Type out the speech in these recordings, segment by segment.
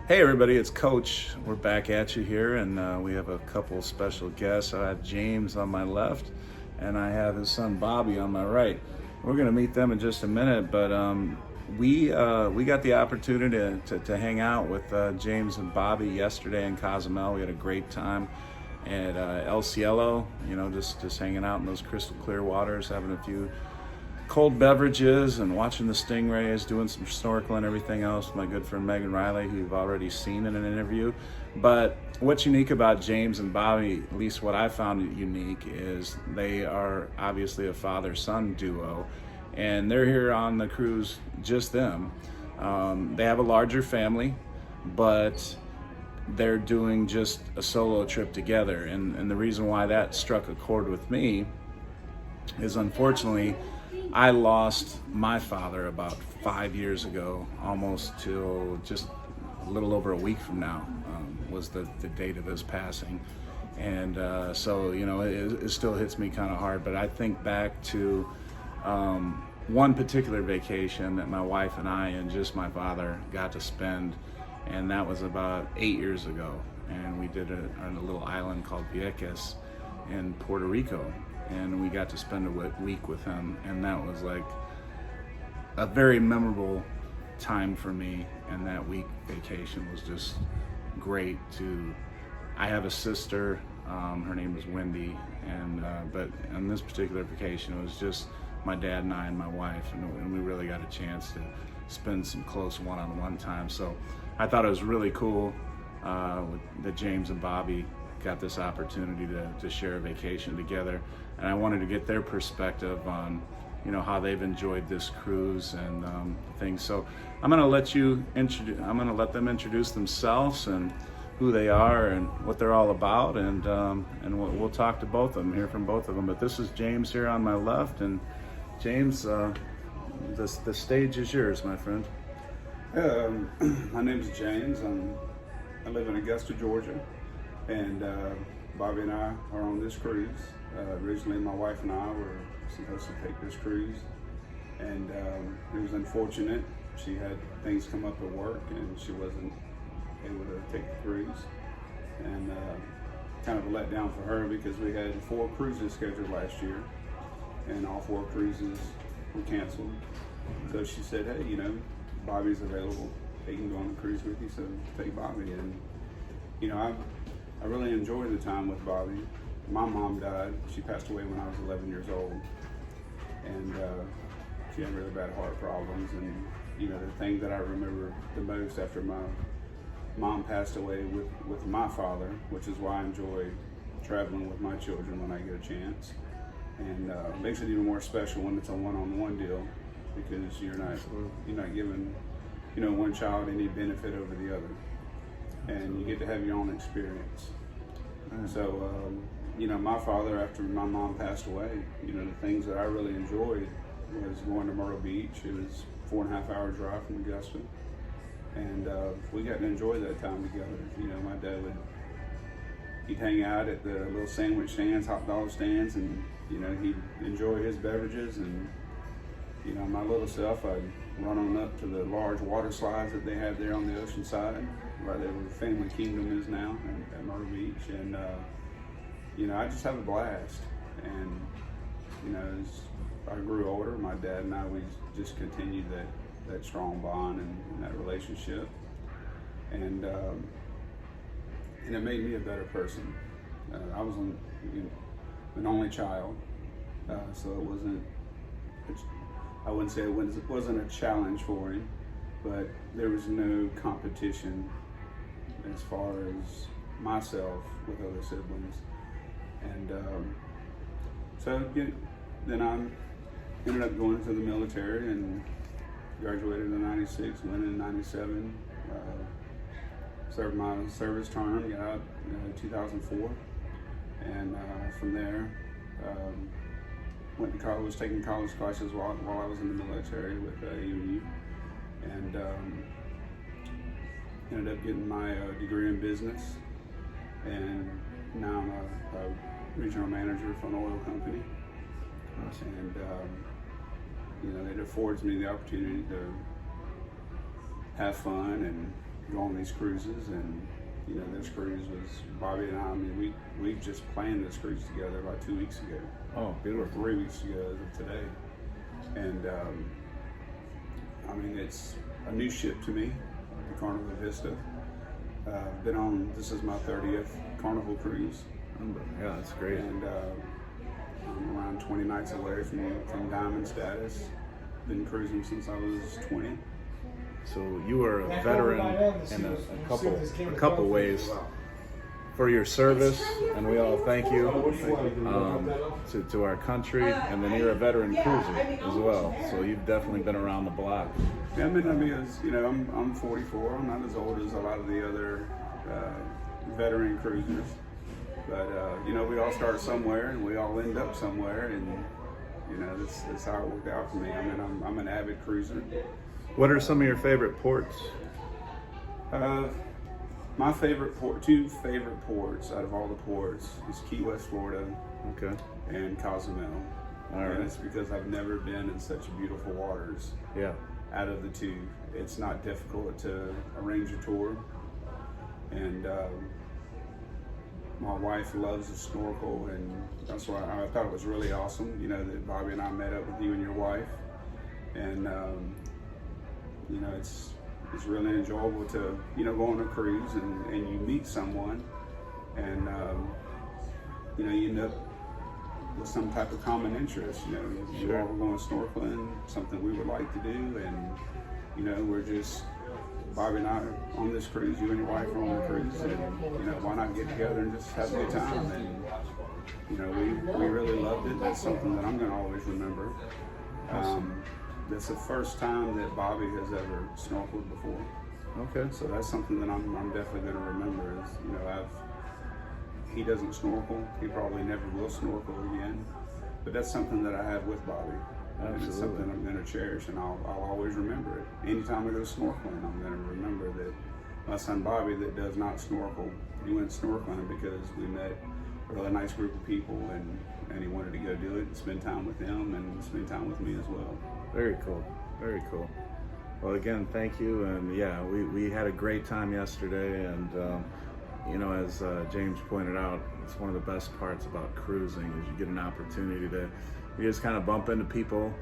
Hey everybody, it's Coach. We're back at you here, and we have a couple special guests. I have James on my left, and I have his son Bobby on my right. We're going to meet them in just a minute, but we got the opportunity to hang out with James and Bobby yesterday in Cozumel. We had a great time at El Cielo. Just hanging out in those crystal clear waters, having a few cold beverages and watching the stingrays, doing some snorkeling, everything else. My good friend Megan Riley, who you've already seen in an interview. But what's unique about James and Bobby, at least what I found unique, is they are obviously a father-son duo, and they're here on the cruise, just them. They have a larger family, but they're doing just a solo trip together. And the reason why that struck a chord with me is, unfortunately, I lost my father about 5 years ago, almost till just a little over a week from now was the date of his passing. And so, it still hits me kind of hard. But I think back to one particular vacation that my wife and I and just my father got to spend, and that was about 8 years ago. And we did it on a little island called Vieques in Puerto Rico. And we got to spend a week with him, and that was like a very memorable time for me. And that week vacation was just great. I have a sister, her name is Wendy, and but on this particular vacation it was just my dad and I and my wife, and we really got a chance to spend some close one-on-one time. So I thought it was really cool that James and Bobby got this opportunity to share a vacation together, and I wanted to get their perspective on how they've enjoyed this cruise and things. So I'm going to let them introduce themselves and who they are and what they're all about, and we'll talk to both of them, hear from both of them. But this is James here on my left, and James, the stage is yours, my friend. My name is James. I live in Augusta, Georgia. And Bobby and I are on this cruise. Originally, my wife and I were supposed to take this cruise, and it was unfortunate. She had things come up at work, and she wasn't able to take the cruise. And kind of a letdown for her, because we had 4 cruises scheduled last year, and all 4 cruises were canceled. So she said, "Hey, Bobby's available. He can go on the cruise with you, so take Bobby." And I really enjoyed the time with Bobby. My mom died. She passed away when I was 11 years old. And she had really bad heart problems. And, the thing that I remember the most after my mom passed away with my father, which is why I enjoy traveling with my children when I get a chance. And makes it even more special when it's a one-on-one deal, because you're not giving, one child any benefit over the other. And you get to have your own experience. So, my father, after my mom passed away, the things that I really enjoyed was going to Myrtle Beach. It was a 4.5-hour drive from Augusta. And we got to enjoy that time together. My dad he'd hang out at the little sandwich stands, hot dog stands, and, he'd enjoy his beverages. And, my little self, I'd run on up to the large water slides that they have there on the ocean side, right there where Family Kingdom is now at Myrtle Beach. And, I just have a blast. And, as I grew older, my dad and I, we just continued that strong bond and that relationship. And it made me a better person. I was an only child, so it wasn't, I wouldn't say it wasn't a challenge for him, but there was no competition as far as myself with other siblings. And then I ended up going to the military and graduated in '96, went in '97, served my service term, got out in 2004, and from there went to college, was taking college classes while I was in the military with AUU, and ended up getting my degree in business, and now I'm a regional manager for an oil company. And it affords me the opportunity to have fun and go on on these cruises, and you know, this cruise was Bobby and I mean, we just planned this cruise together about 2 weeks ago. Oh, beautiful. Or 3 weeks ago as of today. And I mean, it's a new ship to me, the Carnival Vista. Been on, this is my 30th Carnival Cruise. Yeah, that's great. And I'm around 20 nights away from diamond status. Been cruising since I was 20. So you are a veteran in a couple ways for your service, and we all thank you to our country. And then you're a veteran cruiser as well, so you've definitely been around the block. Yeah, I mean, as you know, I'm 44. I'm not as old as a lot of the other veteran cruisers, but you know, we all start somewhere and we all end up somewhere, and you know, that's how it worked out for me. I mean, I'm an avid cruiser. What are some of your favorite ports? My favorite two favorite ports out of all the ports is Key West, Florida, Okay. and Cozumel. All right. And it's because I've never been in such beautiful waters. Yeah. Out of the two, it's not difficult to arrange a tour, and my wife loves to snorkel, and that's why I thought it was really awesome, you know, that Bobby and I met up with you and your wife, and you know, it's really enjoyable to, you know, go on a cruise and you meet someone, and you know, you end up with some type of common interest. You know, Sure. we're going snorkeling, something we would like to do, and you know, we're just, Bobby and I are on this cruise, you and your wife are on the cruise, and you know, why not get together and just have a good time? And you know, we really loved it. That's something that I'm going to always remember. That's the first time that Bobby has ever snorkeled before. Okay. So that's something that I'm definitely going to remember. Is, you know, he doesn't snorkel. He probably never will snorkel again. But that's something that I have with Bobby. And it's something I'm going to cherish, and I'll always remember it. Anytime I go snorkeling, I'm going to remember that my son Bobby, that does not snorkel, he went snorkeling because we met a really nice group of people, and he wanted to go do it and spend time with them and spend time with me as well. Very cool. Very cool. Well, again, thank you. And yeah, we had a great time yesterday. And, you know, as James pointed out, it's one of the best parts about cruising is you get an opportunity to, you just kind of bump into people.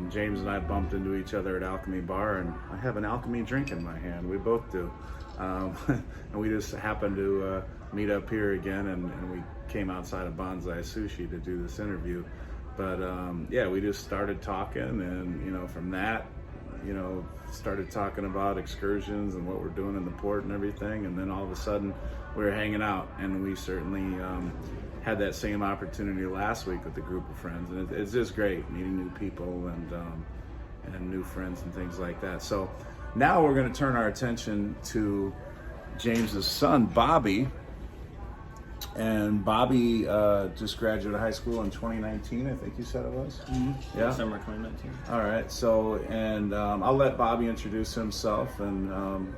James and I bumped into each other at Alchemy Bar, and I have an Alchemy drink in my hand. We both do. And we just happened to meet up here again, and we came outside of Bonsai Sushi to do this interview. But yeah, we just started talking, and you know, from that, you know, started talking about excursions and what we're doing in the port and everything. And then all of a sudden, we were hanging out, and we certainly had that same opportunity last week with a group of friends. And it's just great meeting new people and new friends and things like that. So now we're going to turn our attention to James's son, Bobby. And Bobby just graduated high school in 2019, I think you said it was? Mm-hmm. Yeah. Summer 2019. All right. So, and I'll let Bobby introduce himself and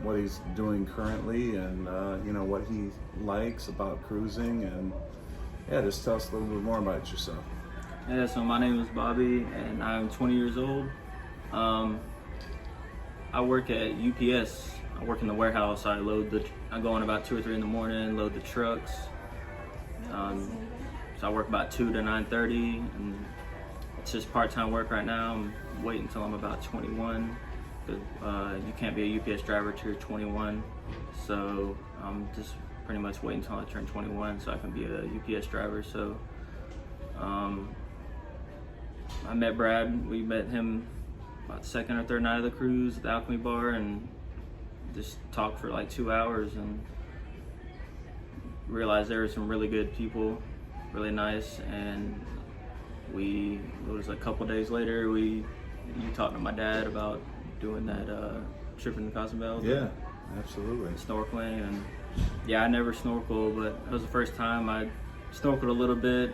what he's doing currently, and you know, what he likes about cruising, and yeah, just tell us a little bit more about yourself. Yeah, so my name is Bobby, and I'm 20 years old. I work at UPS. I work in the warehouse. I go in about 2 or 3 in the morning, load the trucks. So I work about 2 to 9:30, and it's just part-time work right now. I'm waiting until I'm about 21. You can't be a UPS driver till you're 21. So I'm just pretty much waiting until I turn 21 so I can be a UPS driver. So I met Brad. We met him about the second or third night of the cruise at the Alchemy Bar, and just talked for like 2 hours, and realized there were some really good people, really nice. And it was a couple days later, you talked to my dad about doing that trip in Cozumel. Yeah, absolutely. Snorkeling, and yeah, I never snorkeled, but it was the first time I snorkeled a little bit.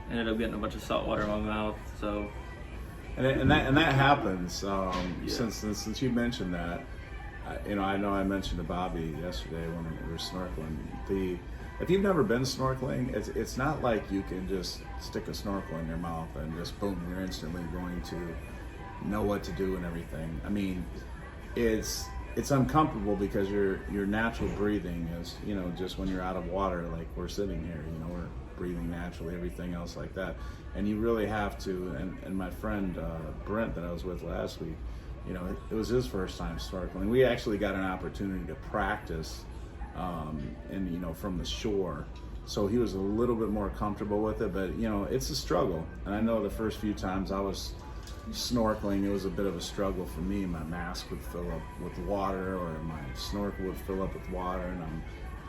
Ended up getting a bunch of salt water in my mouth. So, and that happens. Since you mentioned that, you know I mentioned to Bobby yesterday when we were snorkeling. If you've never been snorkeling, it's not like you can just stick a snorkel in your mouth and just boom, you're instantly going to know what to do and everything. I mean, it's it's uncomfortable because your natural breathing is, just when you're out of water, like we're sitting here, we're breathing naturally, everything else like that. And you really have to, and my friend Brent that I was with last week, it was his first time snorkeling. We actually got an opportunity to practice from the shore. So he was a little bit more comfortable with it, but it's a struggle. And I know the first few times I was snorkeling, it was a bit of a struggle for me. My mask would fill up with water, or my snorkel would fill up with water,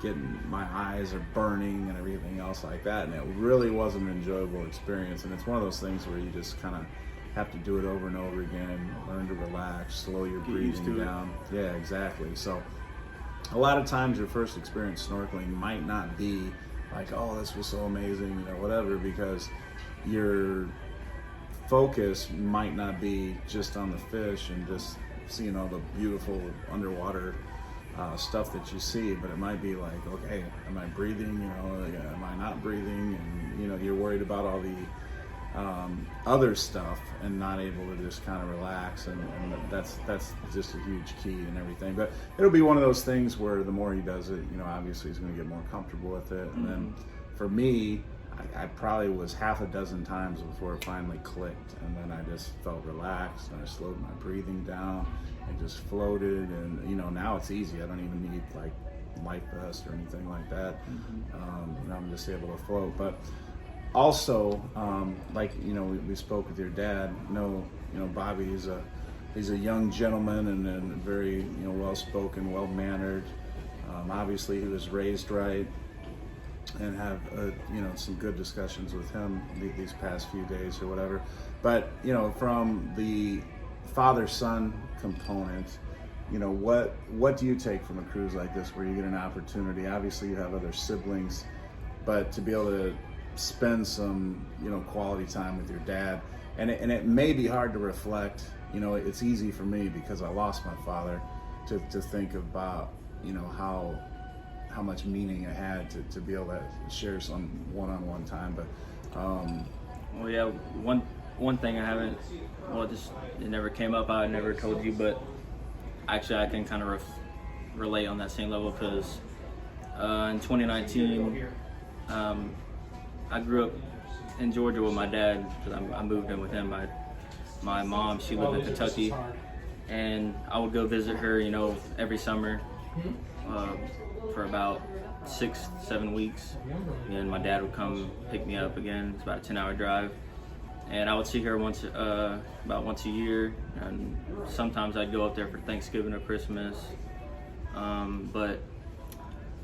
and my eyes are burning and everything else like that. And it really wasn't an enjoyable experience. And it's one of those things where you just kind of have to do it over and over again, learn to relax, slow your breathing down. Yeah, exactly. So a lot of times your first experience snorkeling might not be like, oh, this was so amazing, whatever, because your focus might not be just on the fish and just seeing all the beautiful underwater stuff that you see, but it might be like, okay, am I breathing? Am I not breathing? And you're worried about all the other stuff and not able to just kind of relax, and that's just a huge key and everything. But it'll be one of those things where the more he does it, obviously he's going to get more comfortable with it. And then for me, I probably was half a dozen times before it finally clicked, and then I just felt relaxed and I slowed my breathing down and just floated. And now it's easy. I don't even need like life vest or anything like that. I'm just able to float. But also, we spoke with your dad. Bobby he's a young gentleman and very well-spoken, well-mannered. Obviously, he was raised right, and have some good discussions with him these past few days or whatever. But from the father-son component, what do you take from a cruise like this where you get an opportunity? Obviously, you have other siblings, but to be able to spend some quality time with your dad, and it may be hard to reflect. It's easy for me because I lost my father to think about how much meaning it had to be able to share some one-on-one time. But one thing I haven't, it never came up, I never told you, but actually I can kind of relate on that same level, because in 2019 I grew up in Georgia with my dad, because I moved in with him. My mom, she lived in Kentucky, and I would go visit her, every summer for about 6-7 weeks. And my dad would come pick me up again. It's about a 10-hour drive, and I would see her about once a year. And sometimes I'd go up there for Thanksgiving or Christmas. But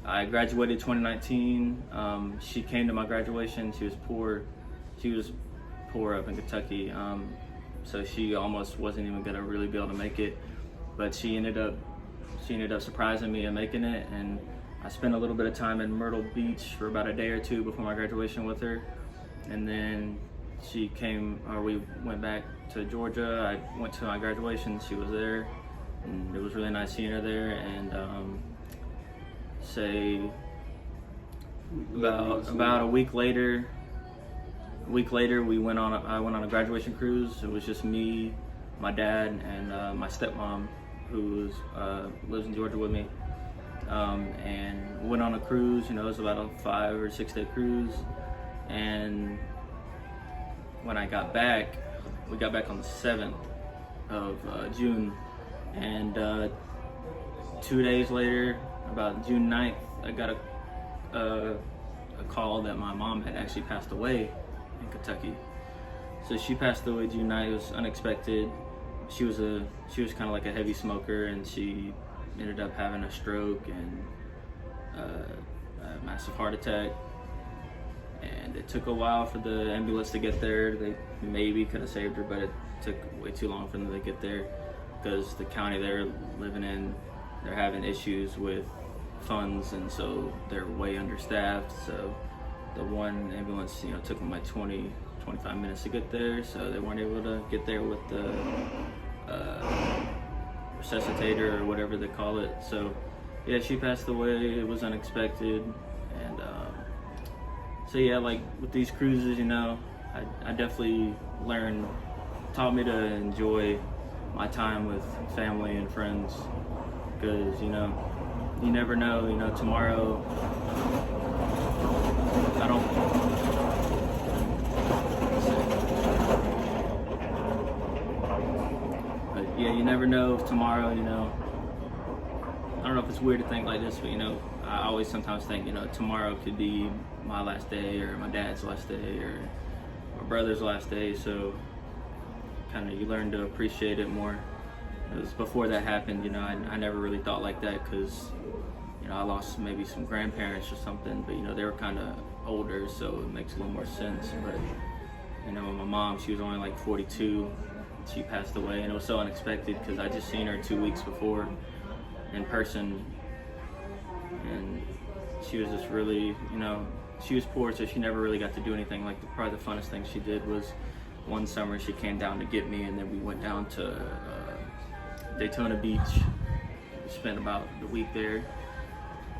I graduated 2019. She came to my graduation. She was poor. She was poor up in Kentucky. So she almost wasn't even gonna really be able to make it. But she ended up surprising me and making it. And I spent a little bit of time in Myrtle Beach for about a day or two before my graduation with her. And then we went back to Georgia. I went to my graduation. She was there, and it was really nice seeing her there. And about a week later, I went on a graduation cruise. It was just me, my dad, and my stepmom, who lives in Georgia with me. And went on a cruise. It was about a 5 or 6 day cruise. And when I got back, we got back on the 7th of June, and 2 days later, about June 9th, I got a call that my mom had actually passed away in Kentucky. So she passed away June 9th. It was unexpected. She was kind of like a heavy smoker, and she ended up having a stroke and a massive heart attack. And it took a while for the ambulance to get there. They maybe could have saved her, but it took way too long for them to get there, because the county they're living in, they're having issues with funds, and so they're way understaffed. So the one ambulance, took them like 20-25 minutes to get there, so they weren't able to get there with the resuscitator or whatever they call it. So yeah, she passed away. It was unexpected. And so yeah, like with these cruises, I definitely taught me to enjoy my time with family and friends, because you never know. Tomorrow. I don't. But yeah, you never know if tomorrow. I don't know if it's weird to think like this, but I always sometimes think tomorrow could be my last day, or my dad's last day, or my brother's last day. So kind of you learn to appreciate it more. Because before that happened, I never really thought like that, because I lost maybe some grandparents or something, but they were kind of older, so it makes a little more sense. But my mom, she was only like 42. She passed away, and it was so unexpected because I just seen her 2 weeks before in person, and she was just really, she was poor, so she never really got to do anything. Like probably the funnest thing she did was one summer she came down to get me, and then we went down to Daytona Beach. We spent about the week there.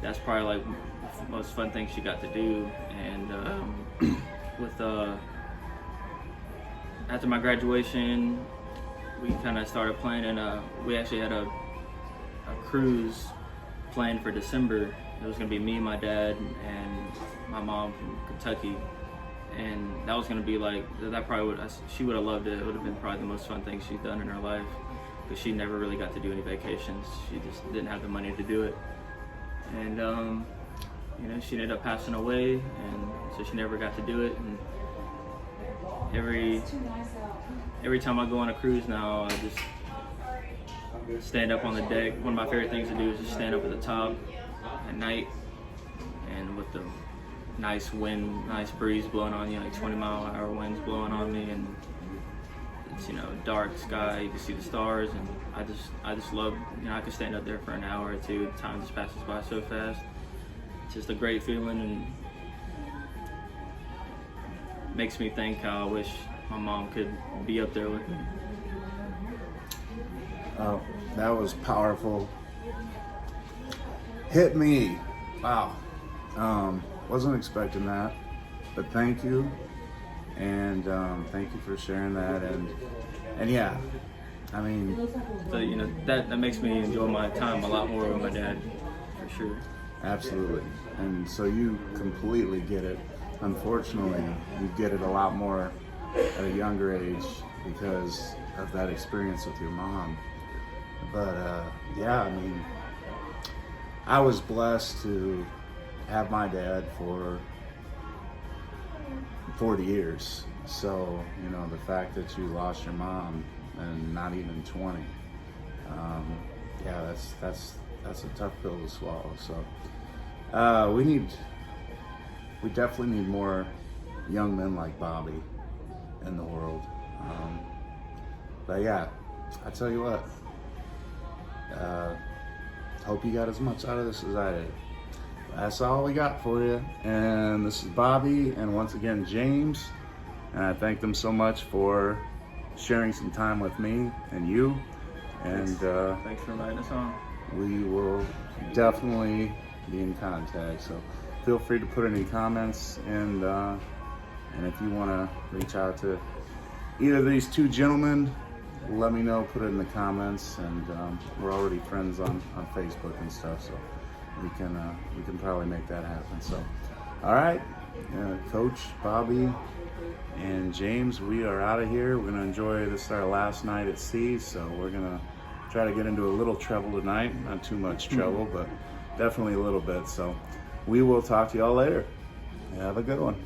That's probably like the most fun thing she got to do. And after my graduation, we kind of started planning. We actually had a cruise planned for December. It was gonna be me, my dad, and my mom from Kentucky, and that was gonna be like she would have loved it. It would have been probably the most fun thing she's done in her life, because she never really got to do any vacations. She just didn't have the money to do it, and she ended up passing away, and so she never got to do it. And every time I go on a cruise now, I just stand up on the deck. One of my favorite things to do is just stand up at the top at night, and with the nice wind, nice breeze blowing on you, like 20-mile-an-hour winds blowing on me, and it's dark sky, you can see the stars, and I just love, I could stand up there for an hour or two. Time just passes by so fast. It's just a great feeling, and makes me think how I wish my mom could be up there with me. Oh, that was powerful. Hit me. Wow. Wasn't expecting that, but thank you. And thank you for sharing that. And yeah, I mean, so that makes me enjoy my time a lot more with my dad, for sure. Absolutely. And so you completely get it. Unfortunately, you get it a lot more at a younger age because of that experience with your mom. But yeah, I mean, I was blessed to have my dad for 40 years. So, the fact that you lost your mom and not even 20, yeah, that's a tough pill to swallow. So, we definitely need more young men like Bobby in the world. But yeah, I tell you what, hope you got as much out of this as I did. That's all we got for you. And this is Bobby, and once again, James. And I thank them so much for sharing some time with me and you. And thanks for inviting us on. We will definitely be in contact. So feel free to put any comments, and if you want to reach out to either of these two gentlemen, let me know. Put it in the comments, and we're already friends on Facebook and stuff, so we can probably make that happen. So, all right, Coach, Bobby, and James, we are out of here. We're gonna enjoy this, our last night at sea, so we're gonna try to get into a little trouble tonight. Not too much trouble, but definitely a little bit. So we will talk to y'all later. Have a good one.